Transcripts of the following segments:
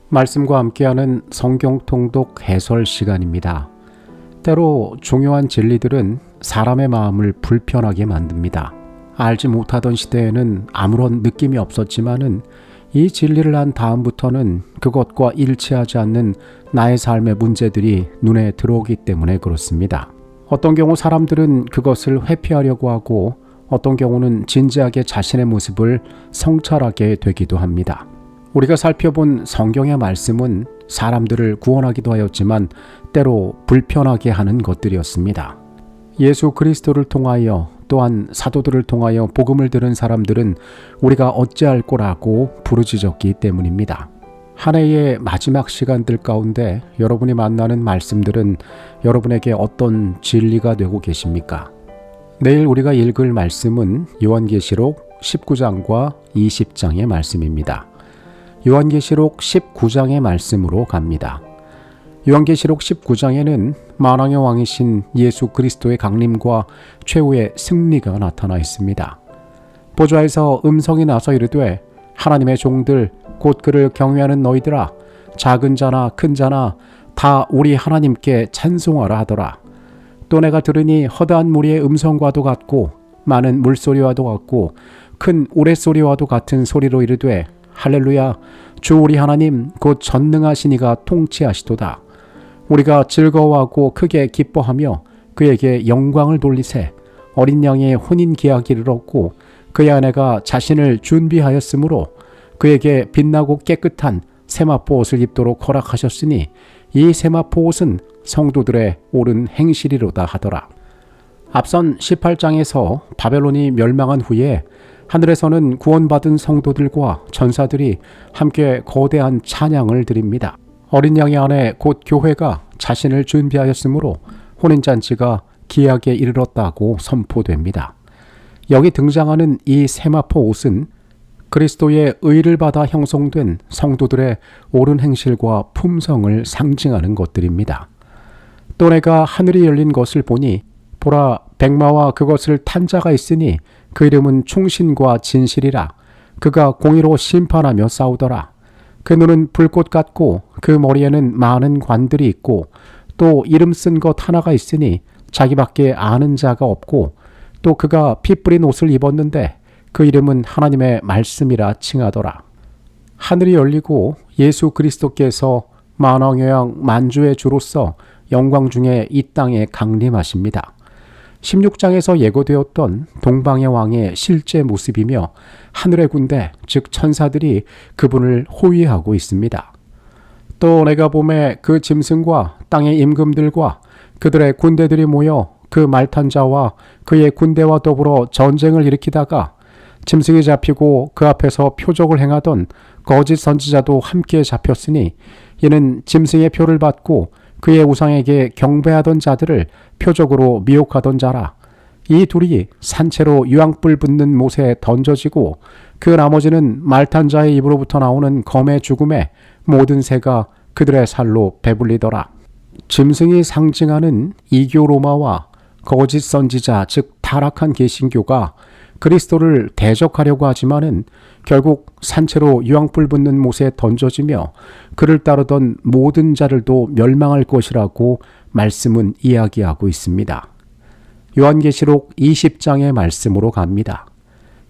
말씀과 함께하는 성경 통독 해설 시간입니다. 때로 중요한 진리들은 사람의 마음을 불편하게 만듭니다. 알지 못하던 시대에는 아무런 느낌이 없었지만은 이 진리를 한 다음부터는 그것과 일치하지 않는 나의 삶의 문제들이 눈에 들어오기 때문에 그렇습니다. 어떤 경우 사람들은 그것을 회피하려고 하고 어떤 경우는 진지하게 자신의 모습을 성찰하게 되기도 합니다. 우리가 살펴본 성경의 말씀은 사람들을 구원하기도 하였지만 때로 불편하게 하는 것들이었습니다. 예수 그리스도를 통하여 또한 사도들을 통하여 복음을 들은 사람들은 우리가 어찌할 거라고 부르짖었기 때문입니다. 한 해의 마지막 시간들 가운데 여러분이 만나는 말씀들은 여러분에게 어떤 진리가 되고 계십니까? 내일 우리가 읽을 말씀은 요한계시록 19장과 20장의 말씀입니다. 요한계시록 19장의 말씀으로 갑니다. 요한계시록 19장에는 만왕의 왕이신 예수 그리스도의 강림과 최후의 승리가 나타나 있습니다. 보좌에서 음성이 나서 이르되 하나님의 종들 곧 그를 경외하는 너희들아 작은 자나 큰 자나 다 우리 하나님께 찬송하라 하더라. 또 내가 들으니 허다한 무리의 음성과도 같고 많은 물소리와도 같고 큰 우레소리와도 같은 소리로 이르되 할렐루야 주 우리 하나님 곧 전능하신 이가 통치하시도다. 우리가 즐거워하고 크게 기뻐하며 그에게 영광을 돌리세. 어린 양의 혼인 계약이 이르렀고 그의 아내가 자신을 준비하였으므로 그에게 빛나고 깨끗한 세마포 옷을 입도록 허락하셨으니 이 세마포 옷은 성도들의 옳은 행실이로다 하더라. 앞선 18장에서 바벨론이 멸망한 후에 하늘에서는 구원받은 성도들과 전사들이 함께 거대한 찬양을 드립니다. 어린 양의 아내 곧 교회가 자신을 준비하였으므로 혼인잔치가 기약에 이르렀다고 선포됩니다. 여기 등장하는 이 세마포 옷은 그리스도의 의를 받아 형성된 성도들의 옳은 행실과 품성을 상징하는 것들입니다. 또 내가 하늘이 열린 것을 보니 보라 백마와 그것을 탄 자가 있으니 그 이름은 충신과 진실이라. 그가 공의로 심판하며 싸우더라. 그 눈은 불꽃 같고 그 머리에는 많은 관들이 있고 또 이름 쓴 것 하나가 있으니 자기밖에 아는 자가 없고 또 그가 피 뿌린 옷을 입었는데 그 이름은 하나님의 말씀이라 칭하더라. 하늘이 열리고 예수 그리스도께서 만왕의 왕 만주의 주로서 영광 중에 이 땅에 강림하십니다. 16장에서 예고되었던 동방의 왕의 실제 모습이며 하늘의 군대 즉 천사들이 그분을 호위하고 있습니다. 또 내가 봄에 그 짐승과 땅의 임금들과 그들의 군대들이 모여 그 말탄 자와 그의 군대와 더불어 전쟁을 일으키다가 짐승이 잡히고 그 앞에서 표적을 행하던 거짓 선지자도 함께 잡혔으니 이는 짐승의 표를 받고 그의 우상에게 경배하던 자들을 표적으로 미혹하던 자라. 이 둘이 산채로 유황불 붙는 못에 던져지고 그 나머지는 말탄 자의 입으로부터 나오는 검의 죽음에 모든 새가 그들의 살로 배불리더라. 짐승이 상징하는 이교 로마와 거짓 선지자 즉 타락한 개신교가 그리스도를 대적하려고 하지만은 결국 산채로 유황불 붙는 못에 던져지며 그를 따르던 모든 자들도 멸망할 것이라고 말씀은 이야기하고 있습니다. 요한계시록 20장의 말씀으로 갑니다.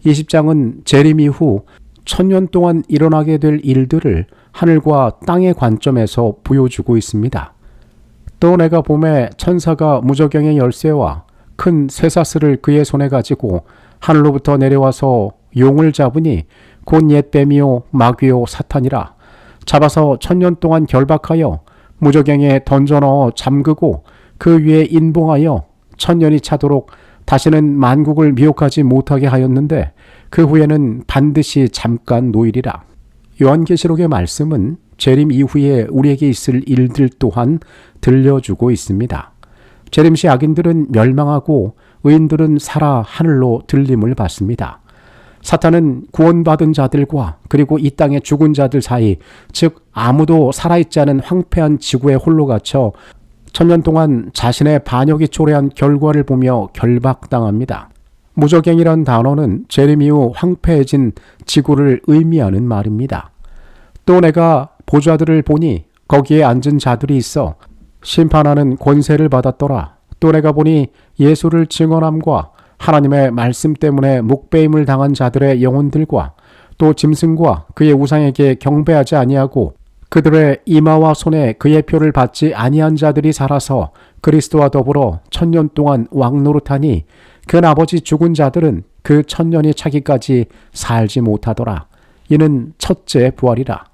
20장은 재림 이후 1000년 동안 일어나게 될 일들을 하늘과 땅의 관점에서 보여주고 있습니다. 또 내가 봄에 천사가 무저경의 열쇠와 큰 쇠사슬을 그의 손에 가지고 하늘로부터 내려와서 용을 잡으니 곧 옛뱀이요 마귀요 사탄이라. 잡아서 1000년 동안 결박하여 무저경에 던져 넣어 잠그고 그 위에 인봉하여 1000년이 차도록 다시는 만국을 미혹하지 못하게 하였는데 그 후에는 반드시 잠깐 노일이라. 요한계시록의 말씀은 재림 이후에 우리에게 있을 일들 또한 들려주고 있습니다. 재림 시 악인들은 멸망하고 의인들은 살아 하늘로 들림을 받습니다. 사탄은 구원받은 자들과 그리고 이 땅의 죽은 자들 사이, 즉 아무도 살아있지 않은 황폐한 지구에 홀로 갇혀 1000년 동안 자신의 반역이 초래한 결과를 보며 결박당합니다. 무저갱이란 단어는 재림 이후 황폐해진 지구를 의미하는 말입니다. 또 내가 보좌들을 보니 거기에 앉은 자들이 있어 심판하는 권세를 받았더라. 또 내가 보니 예수를 증언함과 하나님의 말씀 때문에 묵배임을 당한 자들의 영혼들과 또 짐승과 그의 우상에게 경배하지 아니하고 그들의 이마와 손에 그의 표를 받지 아니한 자들이 살아서 그리스도와 더불어 1000년 동안 왕노릇하니 그 나머지 죽은 자들은 그 1000년이 차기까지 살지 못하더라. 이는 첫째 부활이라.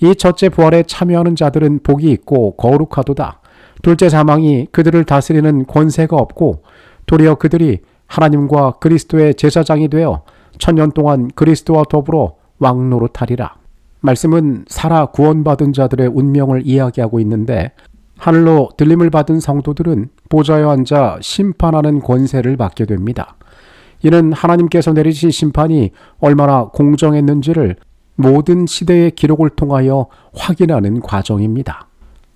이 첫째 부활에 참여하는 자들은 복이 있고 거룩하도다. 둘째 사망이 그들을 다스리는 권세가 없고 도리어 그들이 하나님과 그리스도의 제사장이 되어 1000년 동안 그리스도와 더불어 왕노릇하리라. 말씀은 살아 구원받은 자들의 운명을 이야기하고 있는데 하늘로 들림을 받은 성도들은 보좌에 앉아 심판하는 권세를 받게 됩니다. 이는 하나님께서 내리신 심판이 얼마나 공정했는지를 모든 시대의 기록을 통하여 확인하는 과정입니다.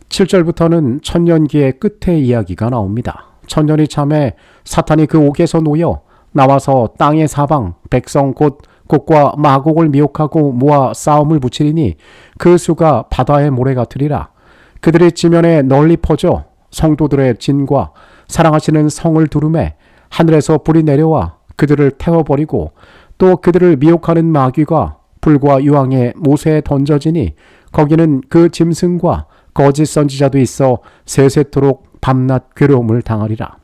7절부터는 천년기의 끝의 이야기가 나옵니다. 천년이 참에 사탄이 그 옥에서 놓여 나와서 땅의 사방 백성 곧 곡과 마곡을 미혹하고 모아 싸움을 붙이리니 그 수가 바다의 모래 같으리라. 그들이 지면에 널리 퍼져 성도들의 진과 사랑하시는 성을 두루매 하늘에서 불이 내려와 그들을 태워버리고 또 그들을 미혹하는 마귀가 불과 유황에 모세에 던져지니 거기는 그 짐승과 거짓 선지자도 있어 세세토록 밤낮 괴로움을 당하리라.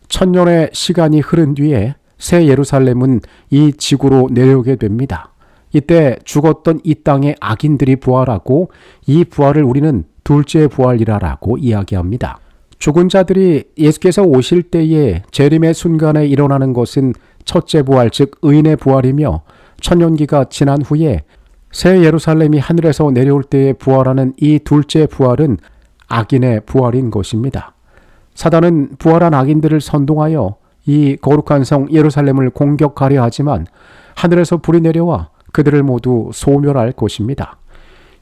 1000년의 시간이 흐른 뒤에 새 예루살렘은 이 지구로 내려오게 됩니다. 이때 죽었던 이 땅의 악인들이 부활하고 이 부활을 우리는 둘째 부활이라고 이야기합니다. 죽은 자들이 예수께서 오실 때에 재림의 순간에 일어나는 것은 첫째 부활 즉 의인의 부활이며 천년기가 지난 후에 새 예루살렘이 하늘에서 내려올 때에 부활하는 이 둘째 부활은 악인의 부활인 것입니다. 사단은 부활한 악인들을 선동하여 이 거룩한 성 예루살렘을 공격하려 하지만 하늘에서 불이 내려와 그들을 모두 소멸할 것입니다.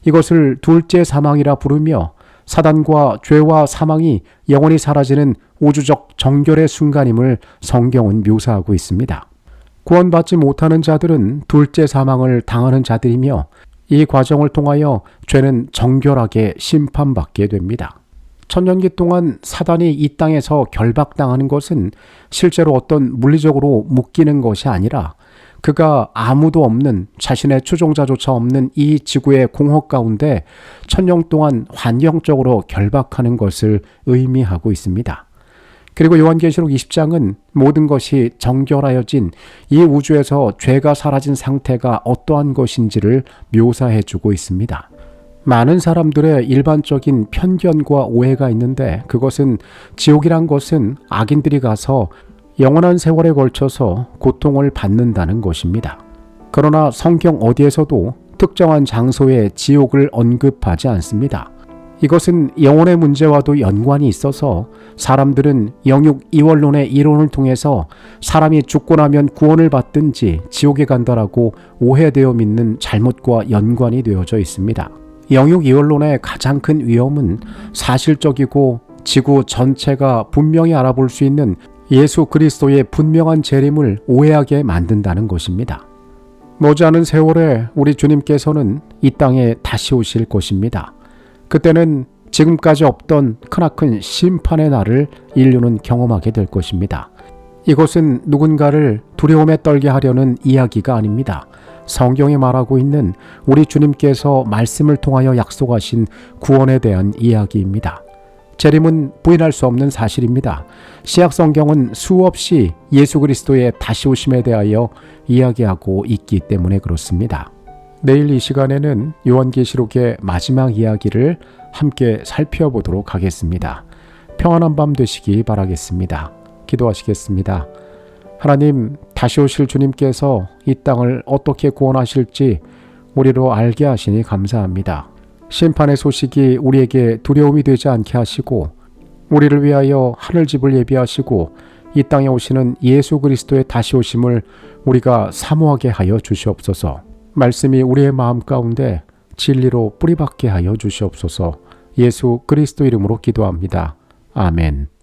이것을 둘째 사망이라 부르며 사단과 죄와 사망이 영원히 사라지는 우주적 정결의 순간임을 성경은 묘사하고 있습니다. 구원받지 못하는 자들은 둘째 사망을 당하는 자들이며 이 과정을 통하여 죄는 정결하게 심판받게 됩니다. 천년기 동안 사단이 이 땅에서 결박당하는 것은 실제로 어떤 물리적으로 묶이는 것이 아니라 그가 아무도 없는 자신의 추종자조차 없는 이 지구의 공허 가운데 천년 동안 환경적으로 결박하는 것을 의미하고 있습니다. 그리고 요한계시록 20장은 모든 것이 정결하여진 이 우주에서 죄가 사라진 상태가 어떠한 것인지를 묘사해주고 있습니다. 많은 사람들의 일반적인 편견과 오해가 있는데 그것은 지옥이란 것은 악인들이 가서 영원한 세월에 걸쳐서 고통을 받는다는 것입니다. 그러나 성경 어디에서도 특정한 장소에 지옥을 언급하지 않습니다. 이것은 영혼의 문제와도 연관이 있어서 사람들은 영육 이원론의 이론을 통해서 사람이 죽고 나면 구원을 받든지 지옥에 간다라고 오해되어 믿는 잘못과 연관이 되어져 있습니다. 영육 이원론의 가장 큰 위험은 사실적이고 지구 전체가 분명히 알아볼 수 있는 예수 그리스도의 분명한 재림을 오해하게 만든다는 것입니다. 머지않은 세월에 우리 주님께서는 이 땅에 다시 오실 것입니다. 그때는 지금까지 없던 크나큰 심판의 날을 인류는 경험하게 될 것입니다. 이것은 누군가를 두려움에 떨게 하려는 이야기가 아닙니다. 성경이 말하고 있는 우리 주님께서 말씀을 통하여 약속하신 구원에 대한 이야기입니다. 재림은 부인할 수 없는 사실입니다. 신약 성경은 수없이 예수 그리스도의 다시 오심에 대하여 이야기하고 있기 때문에 그렇습니다. 내일 이 시간에는 요한계시록의 마지막 이야기를 함께 살펴보도록 하겠습니다. 평안한 밤 되시기 바라겠습니다. 기도하시겠습니다. 하나님, 다시 오실 주님께서 이 땅을 어떻게 구원하실지 우리로 알게 하시니 감사합니다. 심판의 소식이 우리에게 두려움이 되지 않게 하시고 우리를 위하여 하늘집을 예비하시고 이 땅에 오시는 예수 그리스도의 다시 오심을 우리가 사모하게 하여 주시옵소서. 말씀이 우리의 마음 가운데 진리로 뿌리박게 하여 주시옵소서. 예수 그리스도 이름으로 기도합니다. 아멘.